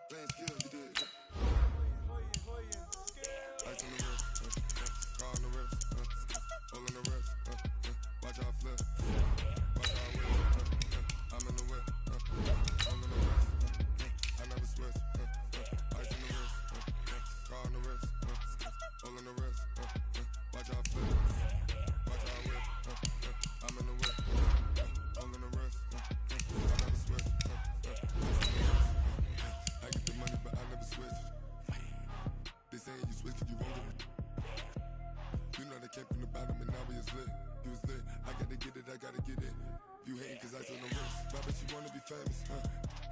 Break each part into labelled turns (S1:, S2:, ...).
S1: Playing skill, you did. Ice on the wrist, car on the wrist, all on the wrist, watch how I flip, watch how I whip, I'm in the whip, all on the wrist, I never switch, ice on the wrist, car on the wrist, all on the wrist, watch how I flip, watch how I whip, I'm in the whip, all on the wrist, I never switch, I get the money but I never switch. They saying you switch it, you won't get it. You know they came from the bottom and now we is lit. You was lit, I gotta get it, I gotta get it. You hating cause ice on the wrist. But I bet you wanna be famous,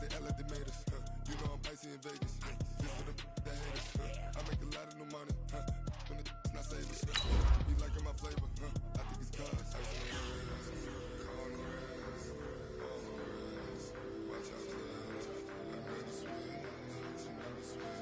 S1: They act like they made us, You know I'm icy in Vegas, This for the that hate us, I make a lot of new money, When the not save us, You liking my flavor, I think it's cause ice on the wrist, car on the wrist, all on the wrist, watch out for this. I never switch, you never switch.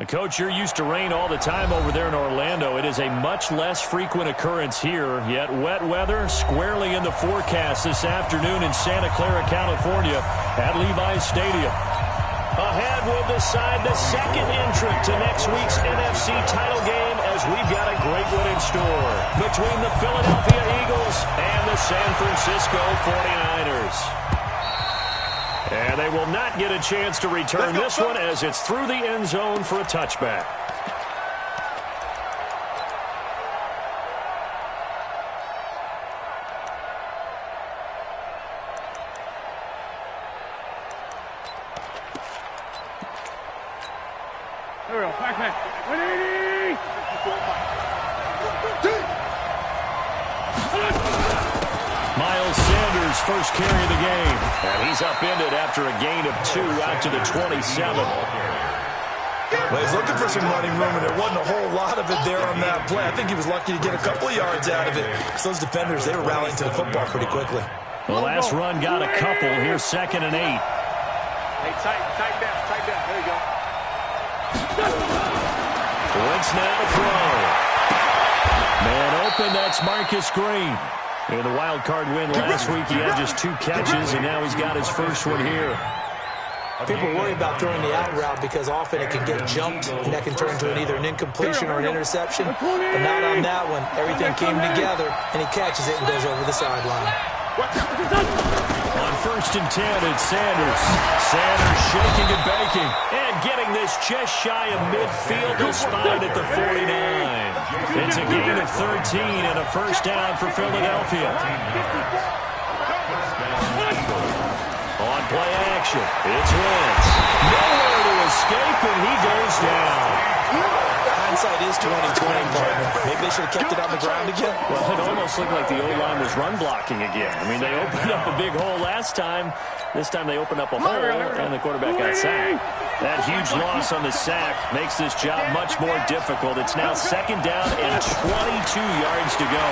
S2: Coach, you're used to rain all the time over there in Orlando. It is a much less frequent occurrence here, yet wet weather squarely in the forecast this afternoon in Santa Clara, California at Levi's Stadium. Ahead will decide the second entrant to next week's NFC title game as we've got a great one in store between the Philadelphia Eagles and the San Francisco 49ers. And they will not get a chance to return this one as it's through the end zone for a touchback.
S3: There we go. Back. 180!
S2: Miles Sanders, first carry of the game. And he's upended after a gain of 2 out to the 27.
S4: Well, he's looking for some running room, and there wasn't a whole lot of it there on that play. I think he was lucky to get a couple of yards out of it. So those defenders, they were rallying to the football pretty quickly.
S2: The last run got a couple. Here's 2nd and 8.
S3: Hey, tight down. There you go.
S2: Wentz now to throw. Man open, that's Marcus Green. In the wild card win last week, he had just 2 catches, and now he's got his first one here.
S5: People worry about throwing the out route because often it can get jumped, and that can turn into either an incompletion or an interception. But not on that one. Everything came together, and he catches it and goes over the sideline.
S2: On 1st and 10, it's Sanders. Sanders shaking and baking. And getting this just shy of midfield, the spot at the 49. It's a gain of 13 and a first down for Philadelphia. On play action, it's Wentz. Nowhere to escape, and he goes down.
S5: Hindsight is 20/20, partner. Maybe they should have kept it on the ground again.
S2: Well, it almost looked like the O-line was run blocking again. I mean, they opened up a big hole last time. This time they opened up a hole, and the quarterback got sacked. That huge loss on the sack makes this job much more difficult. It's now 2nd down and 22 yards to go.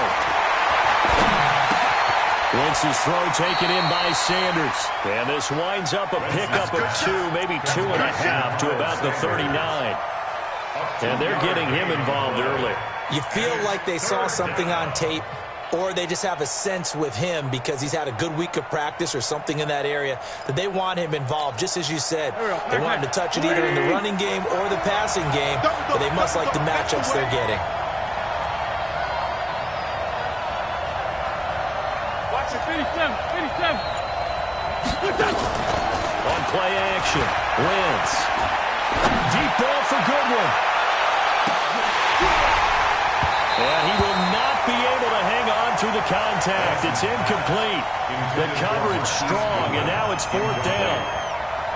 S2: Wentz's throw taken in by Sanders. And this winds up a pickup of 2, maybe 2.5 to about the 39. And they're getting him involved early.
S5: You feel like they saw something on tape, or they just have a sense with him because he's had a good week of practice or something in that area that they want him involved, just as you said. They want him to touch it either in the running game or the passing game, but they must like the matchups they're getting.
S3: Watch it, 87.
S2: On play action, Wentz. Deep ball for Goodwin. And he will not be able to hang on through the contact. It's incomplete. The coverage strong, and now it's 4th down.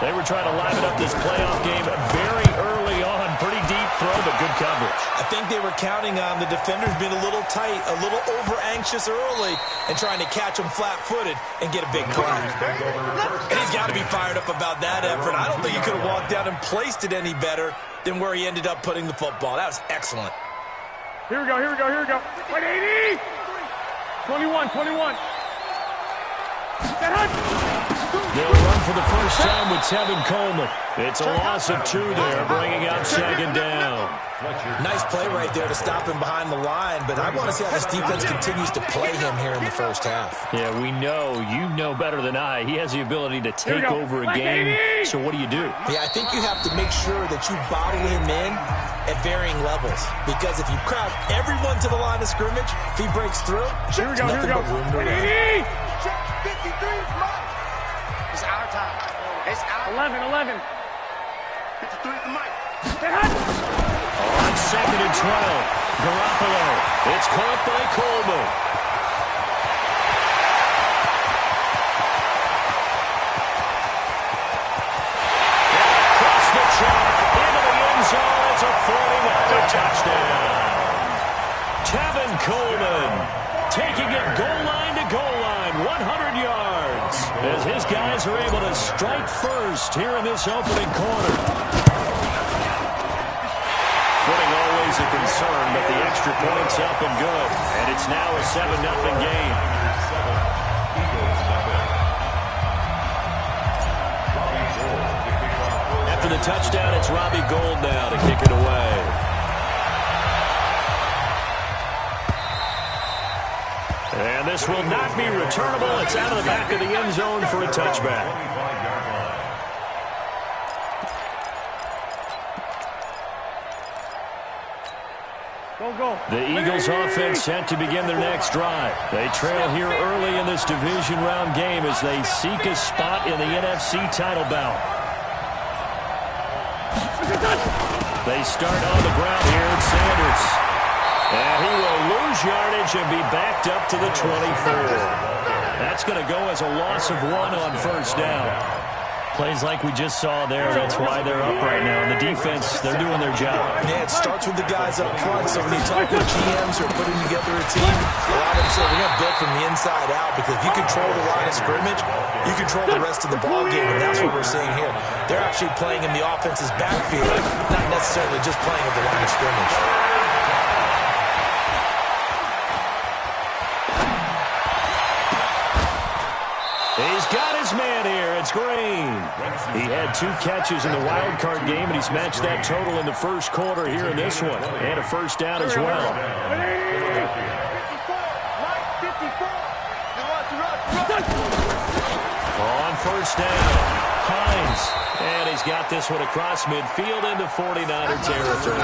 S2: They were trying to liven up this playoff game very early on. Pretty deep throw, but good coverage.
S5: I think they were counting on the defenders being a little tight, a little over-anxious early, and trying to catch him flat-footed and get a big play. And he's got to be fired up about that effort. I don't think he could have walked out and placed it any better than where he ended up putting the football. That was excellent.
S3: Here we go. 180! 21.
S2: They'll run for the first time with Tevin Coleman. It's a loss of 2 there, bringing up second down.
S5: Nice play right there to stop him behind the line, but I want to see how this defense continues to play him here in the first half.
S2: Yeah, we know. You know better than I. He has the ability to take over a game. So what do?
S5: Yeah, I think you have to make sure that you bottle him in at varying levels, because if you crowd everyone to the line of scrimmage, if he breaks through,
S3: Here we go.
S5: but room to run.
S3: 53 is mine. It's our time. It's our 11. 53 is mine.
S2: On second and 12, Garoppolo. It's caught by Coleman. Across the chalk, into the end zone. It's a 49er touchdown. Tevin Coleman taking it goal line to goal line, 100 yards, as his guys are able to strike first here in this opening quarter. Footing always a concern, but the extra point's up and good, and it's now a 7-0 game. After the touchdown, it's Robbie Gould now to kick it away. And this will not be returnable. It's out of the back of the end zone for a touchback. The Eagles offense set to begin their next drive. They trail here early in this division round game as they seek a spot in the NFC title bout. They start on the ground here at Sanders. And he will lose yardage and be backed up to the 24. That's going to go as a loss of 1 on first down. Plays like we just saw there, that's why they're up right now. And the defense, they're doing their job.
S5: Yeah, it starts with the guys up front, so when you talk with GMs who are putting together a team, a lot of them say we're going to build from the inside out, because if you control the line of scrimmage, you control the rest of the ball game, and that's what we're seeing here. They're actually playing in the offense's backfield, not necessarily just playing at the line of scrimmage.
S2: He's got his man here. It's Green. He had 2 catches in the wild card game, and he's matched that total in the first quarter here in this one. And a first down as well. On first down, Hines. And he's got this one across midfield into 49er territory.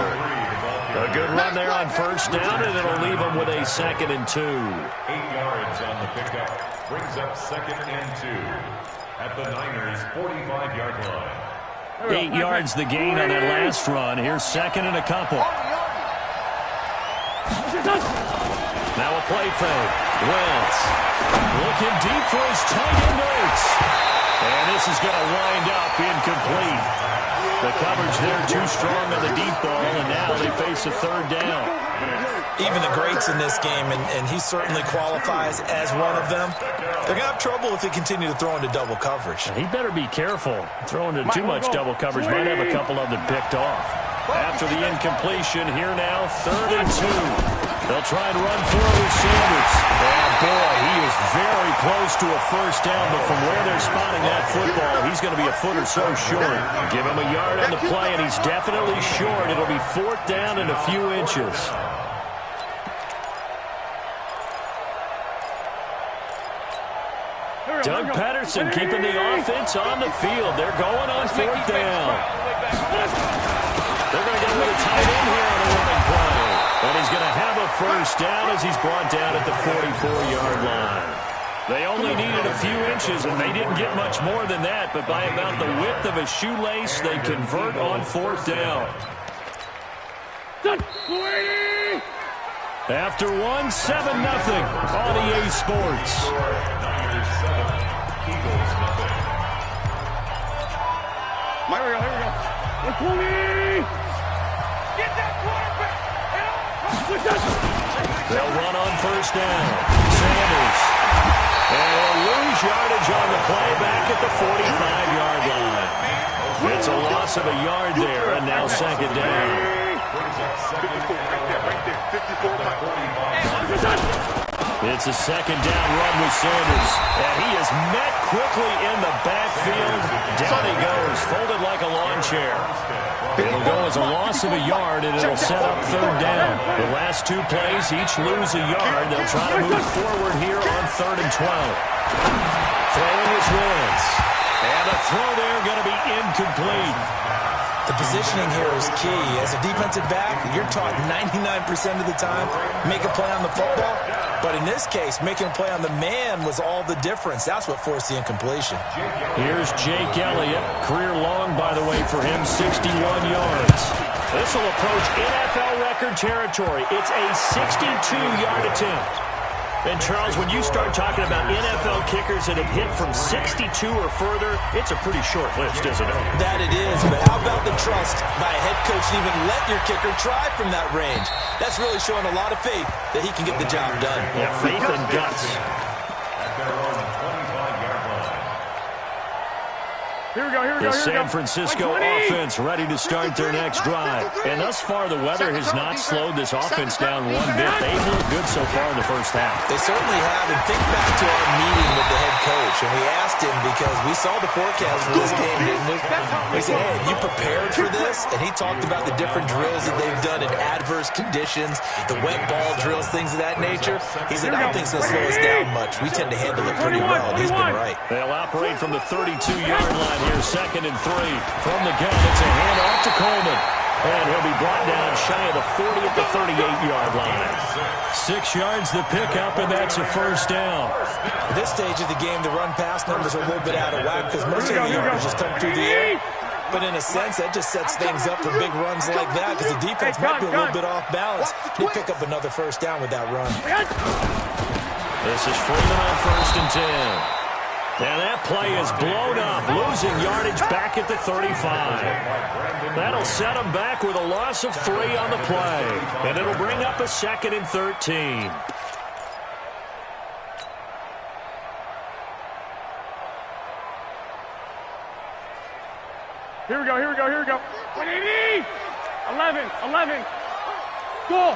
S2: A good run there on first down, and it'll leave him with a 2nd and 2.
S6: 8 yards on the pickup. Brings up 2nd and 2 at the Niners' 45-yard line.
S2: 8 yards the gain on that last run. Here's 2nd and a couple. Now a play fake. Wentz looking deep for his tight end Ertz. And this is going to wind up incomplete. The coverage there too strong on the deep ball, and now they face a 3rd down.
S5: Even the greats in this game, and he certainly qualifies as one of them, they're going to have trouble if they continue to throw into double coverage.
S2: He better be careful. Throwing into too much double coverage might have a couple of them picked off. After the incompletion, here now, 3rd and 2. They'll try and run forward with Sanders. And boy, he is very close to a first down, but from where they're spotting that football, he's going to be a foot or so short. Give him a yard on the play, and he's definitely short. It'll be 4th down and a few inches. Doug Patterson keeping the offense on the field. They're going on 4th down. They're going to get a little tight end here on a running play. And he's going to have a first down as he's brought down at the 44-yard line. They only needed a few inches, and they didn't get much more than that. But by about the width of a shoelace, they convert on 4th down. After 1, 7-0 on EA Sports.
S6: Niners 7, Eagles nothing.
S3: Here we go. Get that quarterback.
S2: They'll run on first down. Sanders. And they'll lose yardage on the play back at the 45-yard line. It's a loss of a yard there, and now 2nd down.
S6: 54, right there, 54.
S2: It's a second down run with Sanders. And he is met quickly in the backfield. Down he goes, folded like a lawn chair. It'll go as a loss of a yard, and it'll set up third down. The last two plays each lose a yard. They'll try to move forward here on 3rd and 12. Throwing is Wentz. And a throw there going to be incomplete.
S5: The positioning here is key. As a defensive back, you're taught 99% of the time, make a play on the football. But in this case, making a play on the man was all the difference. That's what forced the incompletion.
S2: Here's Jake Elliott. Career long, by the way, for him, 61 yards. This will approach NFL record territory. It's a 62-yard attempt. And, Charles, when you start talking about NFL kickers that have hit from 62 or further, it's a pretty short list, isn't it?
S5: That it is, but how about the trust by a head coach to even let your kicker try from that range? That's really showing a lot of faith that he can get the job done.
S2: Yeah, faith and guts.
S6: At their own 25-yard line.
S2: Here we go, the San Francisco offense ready to start their next drive. And thus far, the weather has not slowed this offense down one bit. They've looked good so far in the first half.
S5: They certainly have. And think back to our meeting with the head coach. And we asked him because we saw the forecast for this game, didn't we? We said, hey, have you prepared for this? And he talked about the different drills that they've done in adverse conditions, the wet ball drills, things of that nature. He said, I don't think it's going to slow us down much. We tend to handle it pretty well. And he's been right.
S2: They'll operate from the 32-yard line. Here's 2nd and 3 from the gun. It's a handoff to Coleman. And he'll be brought down shy of the 40 at the 38-yard line. 6 yards the pickup, and that's a first down.
S5: At this stage of the game, the run-pass numbers are a little bit out of whack because most of the yards just come through the air. But in a sense, that just sets things up for big runs like that because the defense might be a little bit off balance. They pick up another first down with that run.
S2: This is Freeman on 1st and 10. Now that play is blown up, losing yardage back at the 35. That'll set them back with a loss of 3 on the play. And it'll bring up a 2nd and 13.
S7: Here we go. 180! 11. Go!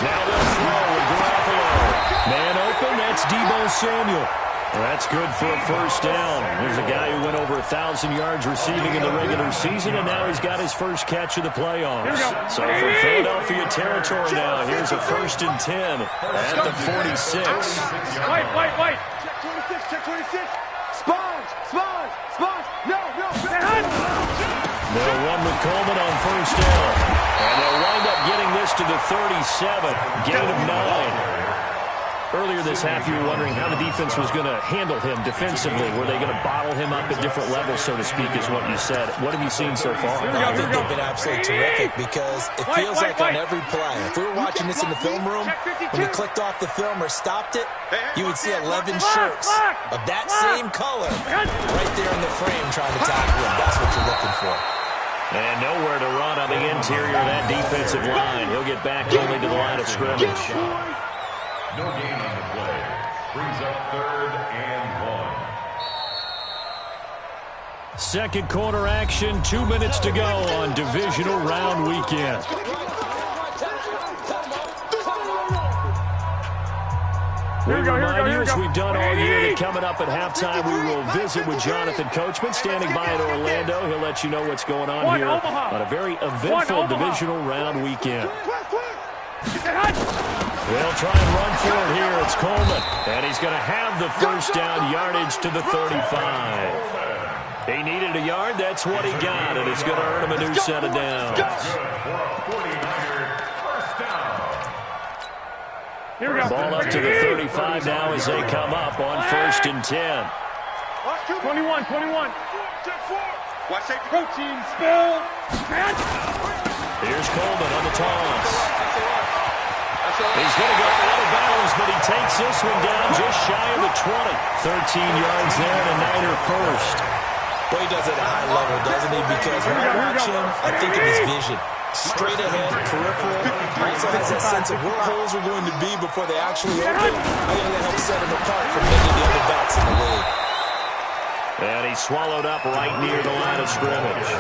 S2: Now they'll throw with Garoppolo. Man open, that's Deebo Samuel. That's good for a first down. There's a guy who went over 1,000 yards receiving in the regular season, and now he's got his first catch of the playoffs. So for Philadelphia territory now, here's a 1st and 10 at the 46.
S7: White. Check 26. Sponge. No.
S2: They'll run with Coleman on 1st down. And they'll wind up getting this to the 37. Gain of 9. Earlier this half, you were wondering how the defense was going to handle him defensively. Were they going to bottle him up at different levels, so to speak, is what you said. What have you seen so far?
S5: I think they've been absolutely terrific because it feels like on every play, if we were watching this in the film room, when you clicked off the film or stopped it, you would see 11 shirts of that same color right there in the frame trying to tackle him. That's what you're looking for.
S2: And nowhere to run on the interior of that defensive line. He'll get back only to the line of scrimmage.
S6: No gain on the play. Brings up 3rd and 1.
S2: Second quarter action, 2 minutes to go on divisional round weekend. We remind you, as we've done all year, that coming up at halftime, we will visit with Jonathan Coachman, standing by in Orlando. He'll let you know what's going on here on a very eventful divisional round weekend. They'll try and run for it here. It's Coleman, and he's going to have the first down, yardage to the 35. He needed a yard. That's what he got, and it's going to earn him a new set of downs. Ball up to the 35 now as they come up on 1st and 10.
S7: 21. Watch that protein spill.
S2: Here's Coleman on the toss. He's going to go out of bounds, but he takes this one down just shy of the 20. 13 yards there and a Niner first.
S5: Well, he does it at a high level, doesn't he? Because when I watch him, I think of his vision. Straight ahead, peripheral. He also has that sense of where holes are going to be before they actually open. I think that helps set him apart from many of the other backs in the league.
S2: And he's swallowed up right near the line of scrimmage.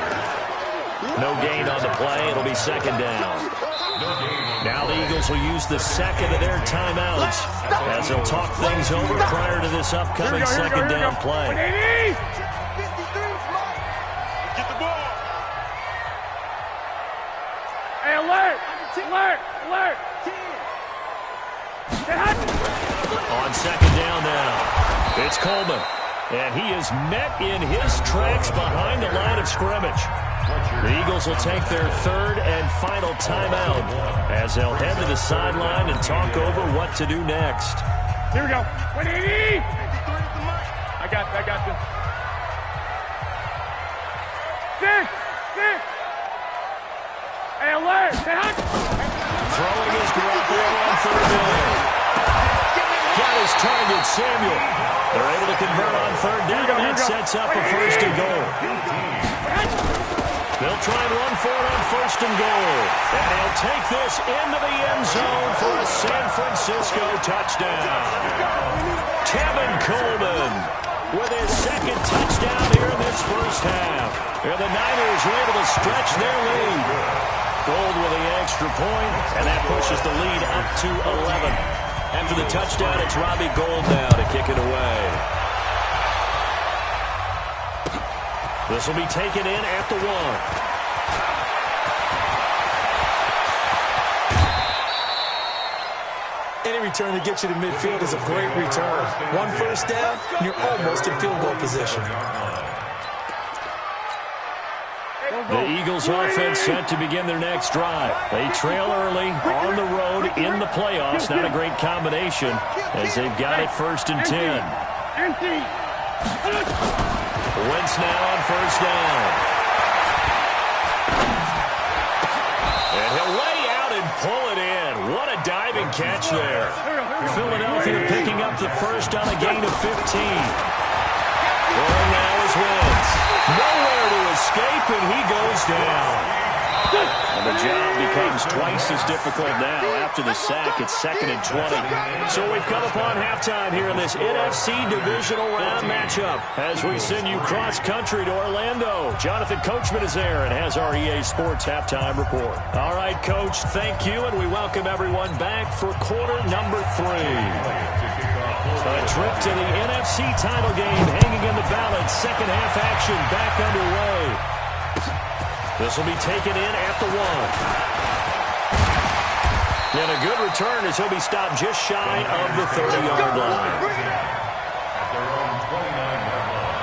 S2: No gain on the play. It'll be 2nd down. Now the Eagles will use the second of their timeouts as they'll talk things over prior to this upcoming second down play.
S7: Get the ball. Hey, alert! Alert! Alert!
S2: On second down now, it's Coleman. And he is met in his tracks behind the line of scrimmage. The Eagles will take their third and final timeout as they'll head to the sideline and talk over what to do next.
S7: Here we go. 180! I got this. 6! Hey, alert!
S2: Throwing his Garoppolo on third down. Got his target, Samuel. They're able to convert on third down, and that sets up a first and goal. They'll try and run for it on first and goal. And he'll take this into the end zone for a San Francisco touchdown. Tevin Coleman with his second touchdown here in this first half. And the Niners are able to stretch their lead. Gold with the extra point, and that pushes the lead up to 11. After the touchdown, it's Robbie Gould now to kick it away. This will be taken in at the 1.
S5: Any return that gets you to midfield is a great return. One first down, and you're almost in field goal position.
S2: The Eagles offense set to begin their next drive. They trail early on the road in the playoffs. Not a great combination as they've got it first and 10. Wentz now on first down. And he'll lay out and pull it in. What a diving catch there. Philadelphia picking up the first on a gain of 15. Throwing now is Wentz. Nowhere to escape, and he goes down. And the job becomes twice as difficult now. After the sack, it's 2nd and 20. So we've come upon halftime here in this NFC Divisional Round matchup as we send you cross-country to Orlando. Jonathan Coachman is there and has our EA Sports halftime report. All right, Coach, thank you, and we welcome everyone back for quarter number 3. A trip to the NFC title game hanging in the balance. Second half action back underway. This will be taken in at the 1. And a good return as he'll be stopped just shy of the 30-yard line.
S6: At their own 29-yard line.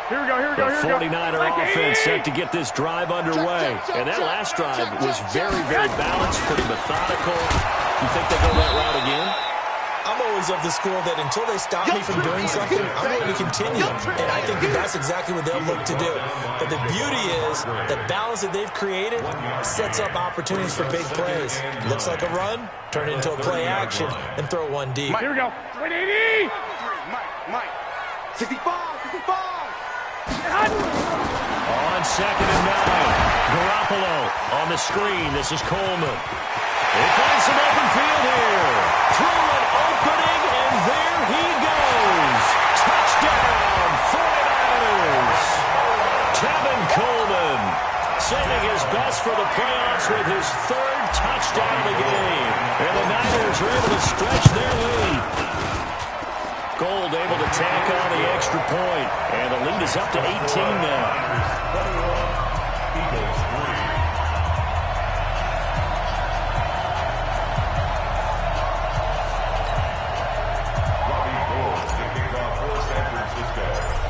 S7: Here we go.
S2: The 49er offense set to get this drive underway. And that last drive was very, very balanced, pretty methodical. You think they go that route again?
S5: I'm always of the school that until they stop me from doing something, I'm going to continue. And I think that that's exactly what they'll look to do. But the beauty is the balance that they've created sets up opportunities for big plays. Looks like a run, turn it into a play action, and throw one deep.
S7: Here we go. 180!
S3: Mike. 65.
S2: On 2nd and 9, Garoppolo on the screen. This is Coleman. He finds some open field here. Through an opening, and there he goes. Touchdown, 49ers. Tevin Coleman saving his best for the playoffs with his 3rd touchdown of the game. And the Niners are able to stretch their lead. Gould able to tack on the extra point, and the lead is up to 18 now.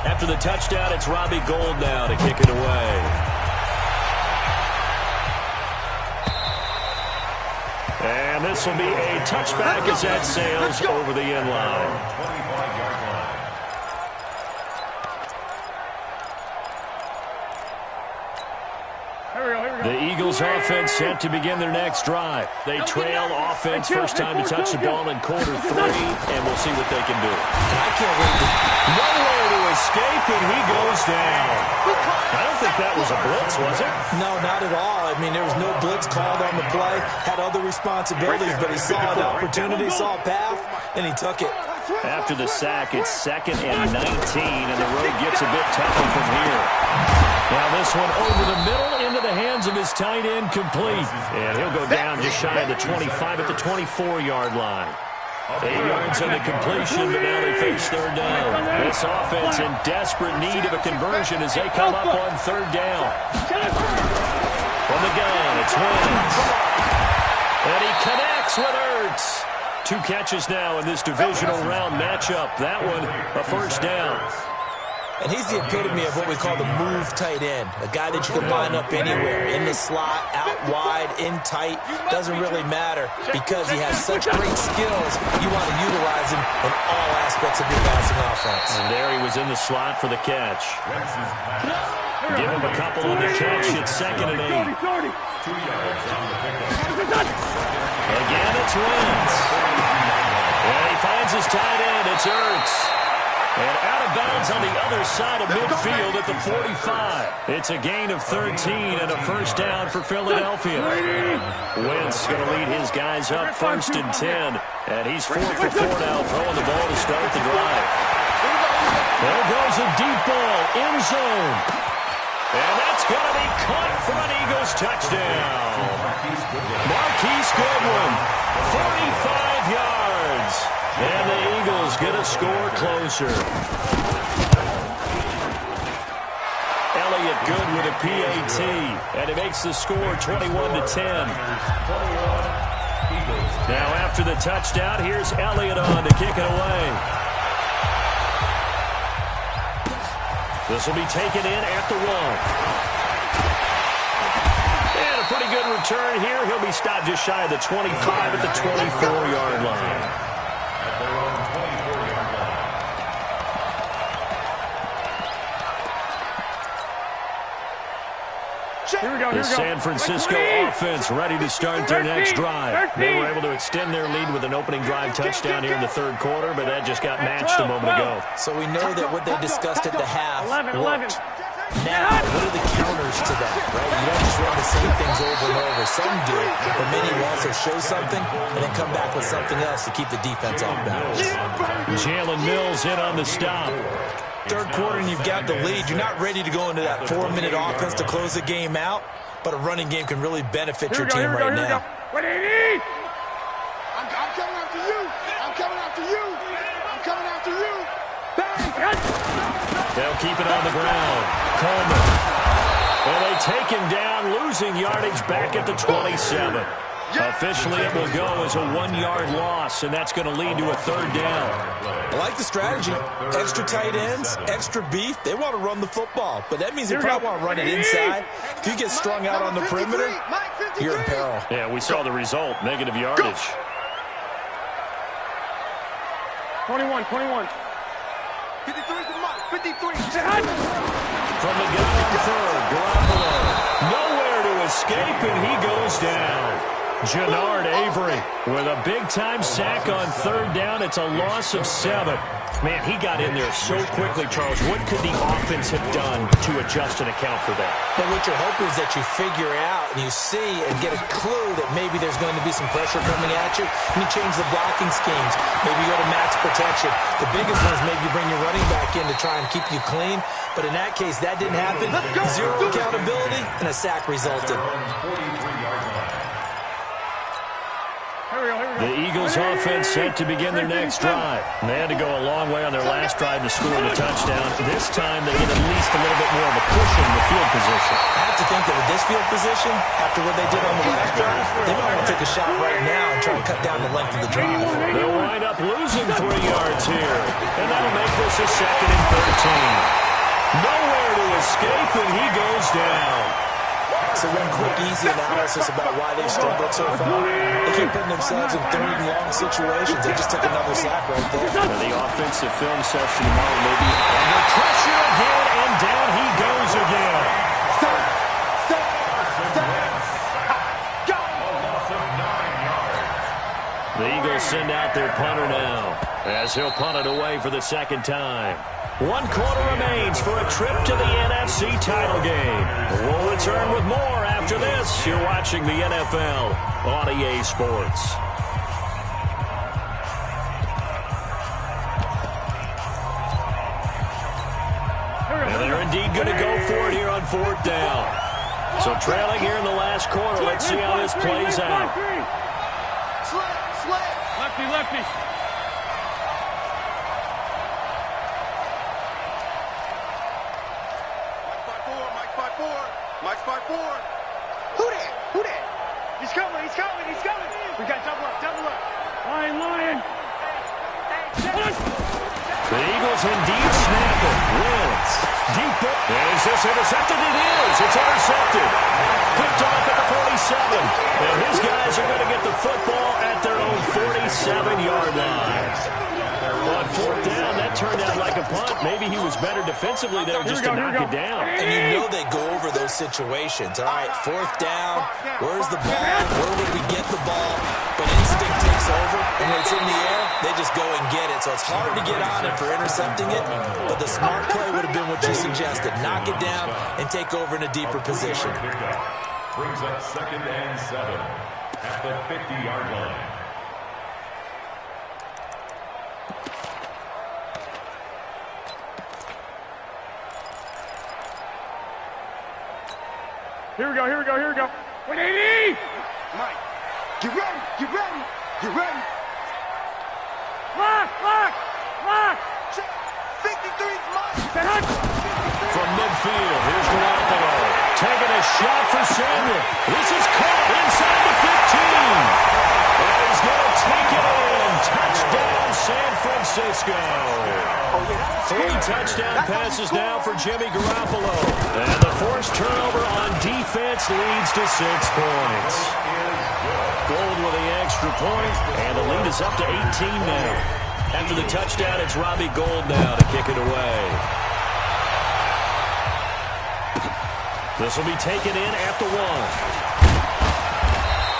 S2: After the touchdown, it's Robbie Gould now to kick it away. And this will be a touchback as that sails over the end line.
S6: 25-yard line.
S2: The Eagles offense set to begin their next drive. They trail offense first time to touch the ball in quarter 3, and we'll see what they can do.
S5: I can't wait to...
S2: Nowhere to escape, and he goes down. I don't think that was a blitz, was it?
S5: No, not at all. I mean, there was no blitz called on the play. Had other responsibilities, but he saw an opportunity, saw a path, and he took it.
S2: After the sack, it's 2nd and 19, and the road gets a bit tougher from here. Now this one over the middle into the hands of his tight end, complete. And he'll go down just shy of the 25 at the 24-yard line. 8 yards on the completion, but now they face 3rd down. This offense in desperate need of a conversion as they come up on 3rd down. From the gun, it's Wentz. And he connects with Ertz. 2 catches now in this divisional round matchup. That one, a 1st down.
S5: And he's the epitome of what we call the move tight end, a guy that you can line up anywhere, in the slot, out wide, in tight, doesn't really matter because he has such great skills. You want to utilize him in all aspects of your passing offense.
S2: And there he was in the slot for the catch. Give him a couple on the catch. It's 2nd and 8.
S7: 2 yards on the pickup.
S2: Again, it's Wentz. And he finds his tight end. It's Ertz. And out of bounds on the other side of midfield at the 45. It's a gain of 13 and a 1st down for Philadelphia. Wentz going to lead his guys up 1st and 10. And he's 4 for 4 now, throwing the ball to start the drive. There goes a deep ball, end zone. And that's going to be caught for an Eagles touchdown. Marquise Goodwin, 45 yards. And the Eagles get a score closer. Elliott good with a PAT. And it makes the score 21-10. Now after the touchdown, here's Elliott on to kick it away. This will be taken in at the 1. And a pretty good return here. He'll be stopped just shy of the 25 at the 24-yard line. The San Francisco offense ready to start their next drive. They were able to extend their lead with an opening drive touchdown here in the 3rd quarter, but that just got matched a moment ago.
S5: So we know that what they discussed at the half worked. Now, what are the counters to that, right? You don't just run the same things over and over. Some do, but many will also show something and then come back with something else to keep the defense off balance.
S2: Jalen Mills in on the stop.
S5: 3rd quarter and you've got the lead. You're not ready to go into that 4-minute offense to close the game out, but a running game can really benefit your team right now.
S3: What do you need? I'm coming after you. I'm coming after you. I'm coming after you.
S2: They'll keep it on the ground. Coleman. Well, they take him down, losing yardage back at the 27. Officially, it will go as a 1-yard loss, and that's going to lead to a 3rd down.
S5: I like the strategy. Extra tight ends, extra beef. They want to run the football, but that means they probably want to run it inside. If you get strung out on the perimeter, you're in peril.
S2: Yeah, we saw the result, negative yardage.
S7: 21.
S3: 53's the mark. 53.
S2: From the gun on 3rd, Garoppolo. Nowhere to escape, and he goes down. Jannard Avery with a big-time sack on 3rd down. It's a loss of 7. Man, he got in there so quickly, Charles. What could the offense have done to adjust and account for that?
S5: And what you're hoping is that you figure out and you see and get a clue that maybe there's going to be some pressure coming at you. And you change the blocking schemes. Maybe you go to max protection. The biggest one is maybe you bring your running back in to try and keep you clean. But in that case, that didn't happen. Zero accountability, and a sack resulted.
S2: The Eagles offense set to begin their next drive. They had to go a long way on their last drive to score the touchdown. This time they get at least a little bit more of a cushion in the field position.
S5: I have to think that with this field position, after what they did on the last drive, they might want to take a shot right now and try to cut down the length of the drive.
S2: They'll wind up losing 3 yards here. And that'll make this a 2nd and 13. Nowhere to escape, and he goes down.
S5: So one quick, easy analysis about why they've struggled so far. They keep putting themselves in 3rd and long situations. They just took another sack right there.
S2: And the offensive film session tomorrow may be under pressure again, and down he goes again. The Eagles send out their punter now, as he'll punt it away for the 2nd time. 1 quarter remains for a trip to the NFC title game. We'll return with more after this. You're watching the NFL on EA Sports. indeed going to go for it here on 4th down. So trailing here in the last quarter. Let's see how this plays out.
S7: Lefty, lefty.
S3: Mike's 5-4. Who that? Who that? He's coming. We got double up.
S7: Lion.
S2: The Eagles indeed snap it. Wins. Deep. Is this intercepted? It is. It's intercepted. Picked off at the 47. And his guys are going to get the football at their own 47-yard line. On 4th down, that turned out like a punt. Maybe he was better defensively there just to knock it down.
S5: And you know they go over those situations. All right, 4th down. Where's the ball? Where would we get the ball? But instinct takes over, and when it's in the air, they just go and get it. So it's hard to get on it for intercepting it, but the smart play would have been what you suggested. Knock it down and take over in a deeper position.
S6: Brings up 2nd and 7 at the 50-yard line.
S7: Here we go. 180!
S3: Mike, get ready.
S7: Lock!
S3: 53's Mike.
S2: From midfield, here's Garoppolo. Taking a shot for Samuel. This is caught inside the 15. And he's going to take it in. Touchdown, San Francisco. 3 touchdown passes now for Jimmy Garoppolo. And the forced turnover on defense leads to 6 points. Gold with the extra point, and the lead is up to 18 now. After the touchdown, it's Robbie Gould now to kick it away. This will be taken in at the 1.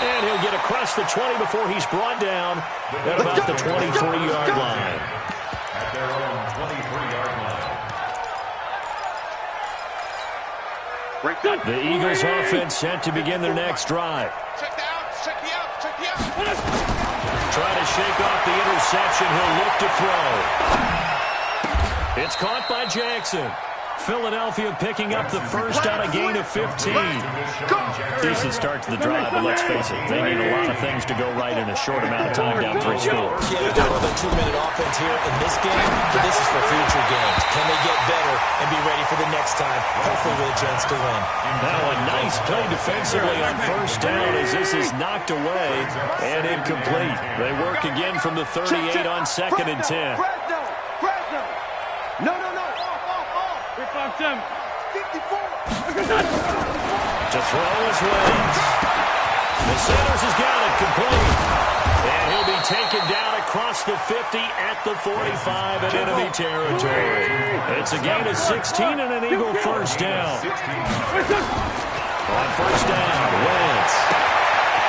S2: And he'll get across the 20 before he's brought down at about the 23-yard line.
S6: At their own 23-yard line.
S2: The Eagles offense set to begin their next drive.
S3: Check the out.
S2: Trying to shake off the interception. He'll look to throw. It's caught by Jackson. Philadelphia picking up the first on a gain of 15. Decent start to the drive, but let's face it, they need a lot of things to go right in a short amount of time down 3 scores.
S5: Yeah, they're another 2-minute offense here in this game, but this is for future games. Can they get better and be ready for the next time, hopefully with a chance to win?
S2: Now a nice play defensively on first down as this is knocked away and incomplete. They work again from the 38 on 2nd and 10.
S3: No.
S7: Off them.
S3: 54.
S2: To throw his wings. The Sanders has got it complete. And he'll be taken down across the 50 at the 45 in enemy territory. It's a gain of 16 and an Eagle first down. On first down, Wentz.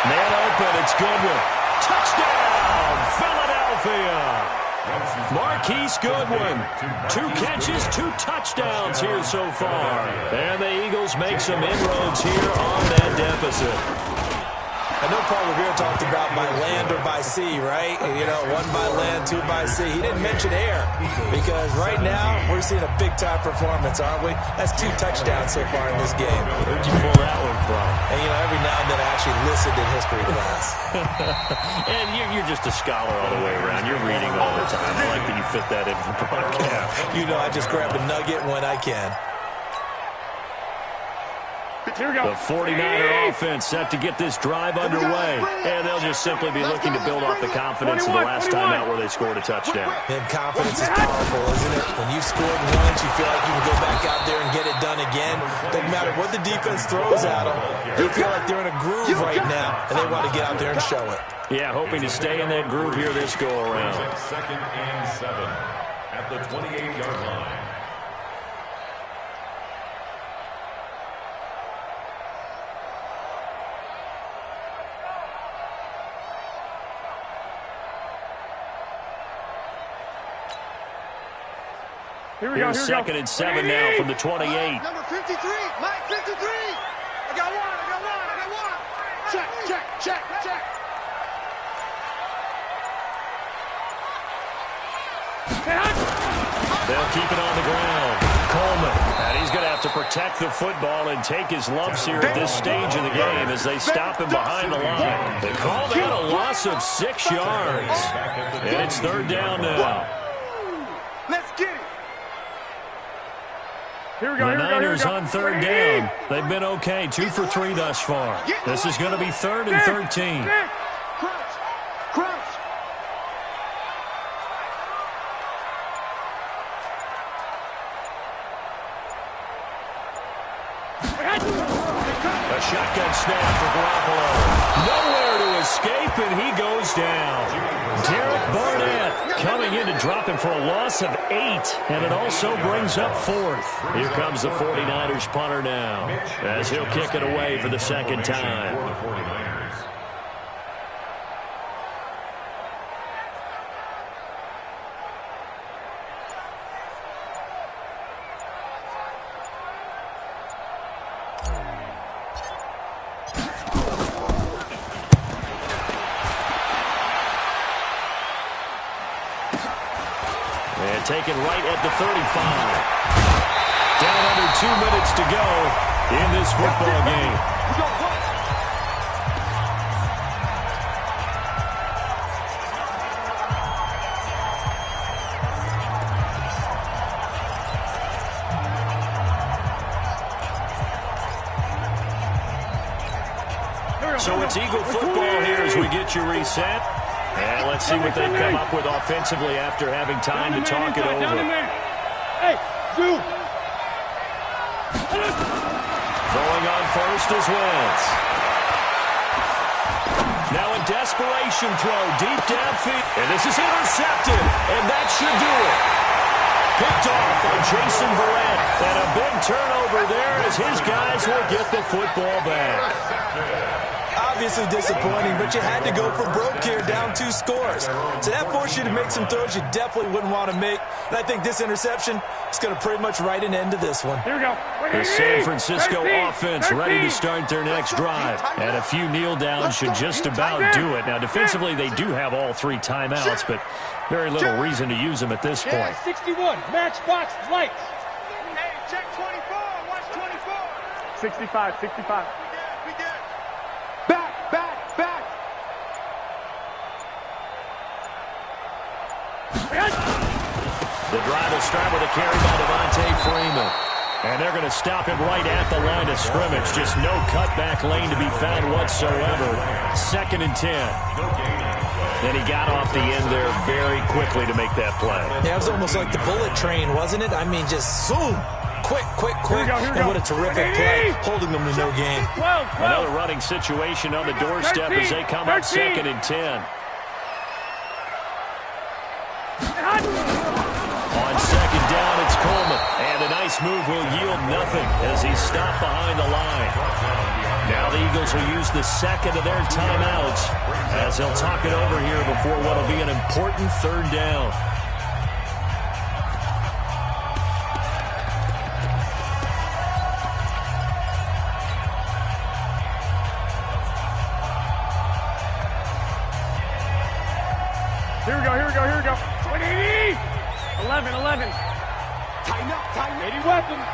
S2: Man open, it's Goodwin. Touchdown, Philadelphia. Marquise Goodwin, 2 catches, 2 touchdowns here so far. And the Eagles make some inroads here on that deficit.
S5: I know Paul Revere talked about by land or by sea, right? You know, 1 by land, 2 by sea. He didn't mention air because right now we're seeing a big-time performance, aren't we? That's 2 touchdowns so far in this game.
S2: Where'd you pull that one from?
S5: And, you know, every now and then I actually listened in history class.
S2: And you're just a scholar all the way around. You're reading all the time. I like that you fit that into the broadcast.
S5: You know, I just grab a nugget when I can.
S7: Here we go.
S2: The 49er offense set to get this drive underway. And they'll just simply be looking to build off the confidence of the last time out where they scored a touchdown.
S5: And confidence is powerful, isn't it? When you've scored once, you feel like you can go back out there and get it done again. Doesn't matter what the defense throws at them. They feel like they're in a groove right now, and they want to get out there and show it.
S2: Yeah, hoping to stay in that groove here this go-around.
S6: 2nd and 7 at the 28-yard line.
S2: Here's 2nd and 7 now from the 28.
S3: Number 53, Mike 53. I got one. Check.
S2: They'll keep it on the ground. Coleman, and he's going protect the football and take his lumps here at this stage of the game as they stop him behind the line. They call that a loss of 6 yards. And it's 3rd down now.
S3: Let's get it.
S2: The Niners on 3rd down. They've been okay, 2 for 3 thus far. This is going to be 3rd and 13.
S3: Crunch.
S2: A shotgun snap for Garoppolo. Nowhere to escape, and he goes down. Derek Barnett coming in to drop him for a loss of 8, and it also brings up 4th. Here comes the 49ers punter now, as he'll kick it away for the 2nd time. And taken right at the 35. Down under 2 minutes to go in this football game. So it's Eagle football here as we get you reset. And let's see what they've come up with offensively after having time to talk it over.
S7: Hey, do.
S2: Throwing on first is Wentz. Now a desperation throw deep downfield. And this is intercepted. And that should do it. Picked off by Jason Verrett. And a big turnover there as his guys will get the football back.
S5: Obviously disappointing, but you had to go for broke here, down 2 scores. So that forced you to make some throws you definitely wouldn't want to make. And I think this interception is going to pretty much write an end to this one.
S7: Here we go.
S2: The San Francisco offense ready to start their next drive. And a few kneel downs should just about do it. Now, defensively, they do have all 3 timeouts, but very little reason to use them at this point.
S7: 61, matchbox lights.
S3: Hey, check 24. Watch 24.
S7: 65.
S3: We did. Back.
S2: The drive will start with a carry by Devontae Freeman. And they're going to stop him right at the line of scrimmage. Just no cutback lane to be found whatsoever. 2nd and 10. Then he got off the end there very quickly to make that play.
S5: Yeah, it was almost like the bullet train, wasn't it? I mean, just zoom. Quick.
S7: Here we go.
S5: And what a terrific play, holding them to no gain.
S7: 12.
S2: Another running situation on the doorstep as they come up 2nd and 10. On 2nd down, it's Coleman. And a nice move will yield nothing as he's stopped behind the line. Now the Eagles will use the 2nd of their timeouts as they'll talk it over here before what will be an important 3rd down.
S7: Here we go. 20. 11.
S3: Tighten up.
S7: 80 weapons.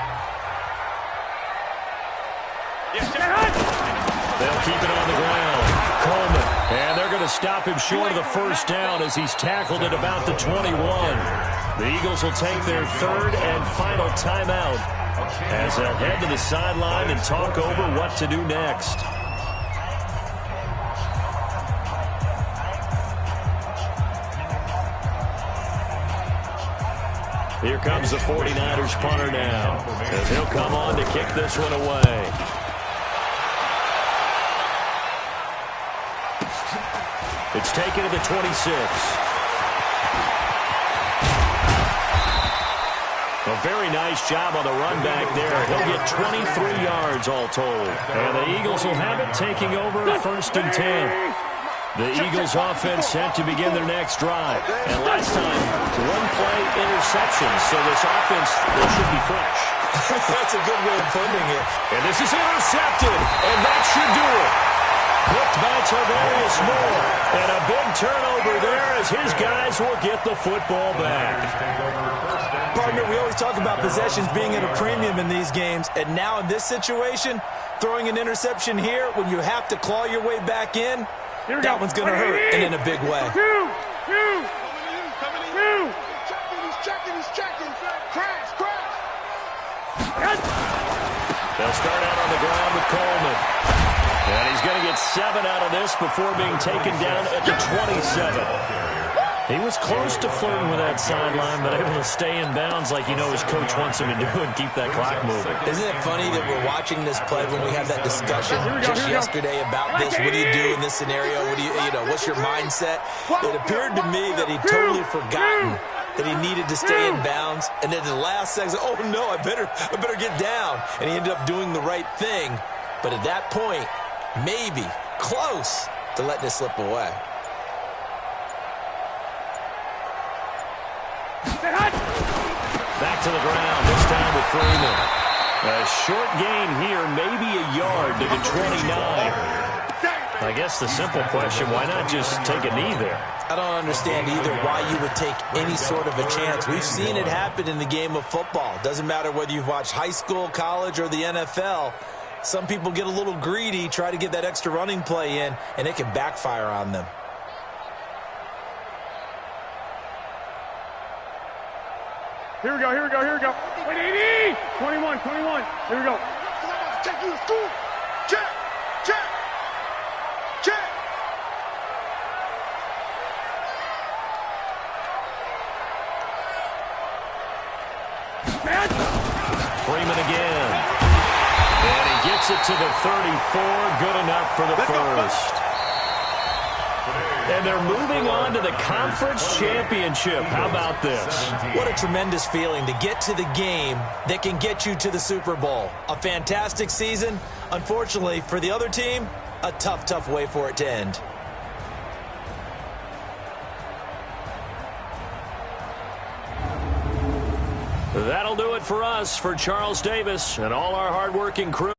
S2: They'll keep it on the ground. Coleman. And they're going to stop him short of the 1st down as he's tackled at about the 21. The Eagles will take their 3rd and final timeout as they'll head to the sideline and talk over what to do next. Here comes the 49ers punter now as he'll come on to kick this one away. It's taken to the 26. A very nice job on the run back there. He'll get 23 yards all told. And the Eagles will have it, taking over 1st and 10. The Eagles offense set to begin their next drive. And last time, 1-play interception. So this offense should be fresh.
S5: That's a good way of putting it.
S2: And this is intercepted. And that should do it. Picked by Tarvarius Moore. And a big turnover there as his guys will get the football back.
S5: Partner, we always talk about possessions being at a premium in these games, and now in this situation, throwing an interception here when you have to claw your way back in, that one's going to hurt, and in a big way.
S2: They'll start out on the ground with Coleman. And he's going to get 7 out of this before being taken down at the 27. He was close to flirting with that sideline, but able to stay in bounds like you know his coach wants him to do and keep that clock moving.
S5: Isn't it funny that we're watching this play when we had that discussion just yesterday about this? What do you do in this scenario? What do you know, what's your mindset? It appeared to me that he'd totally forgotten that he needed to stay in bounds, and then the last second, oh no, I better get down. And he ended up doing the right thing. But at that point, maybe close to letting it slip away.
S2: Back to the ground, this time with Freeman. A short gain here, maybe a yard to the 29. I guess the simple question, why not just take a knee there?
S5: I don't understand either why you would take any sort of a chance. We've seen it happen in the game of football. Doesn't matter whether you've watched high school, college, or the NFL. Some people get a little greedy, try to get that extra running play in, and it can backfire on them.
S7: Here we go. 180! 21. Here we go.
S3: Take you to school. Check.
S2: Freeman again. And he gets it to the 34. Good enough for the first. And they're moving on to the conference championship. How about this?
S5: What a tremendous feeling to get to the game that can get you to the Super Bowl. A fantastic season. Unfortunately, for the other team, a tough way for it to end.
S2: That'll do it for us. For Charles Davis and all our hardworking crew.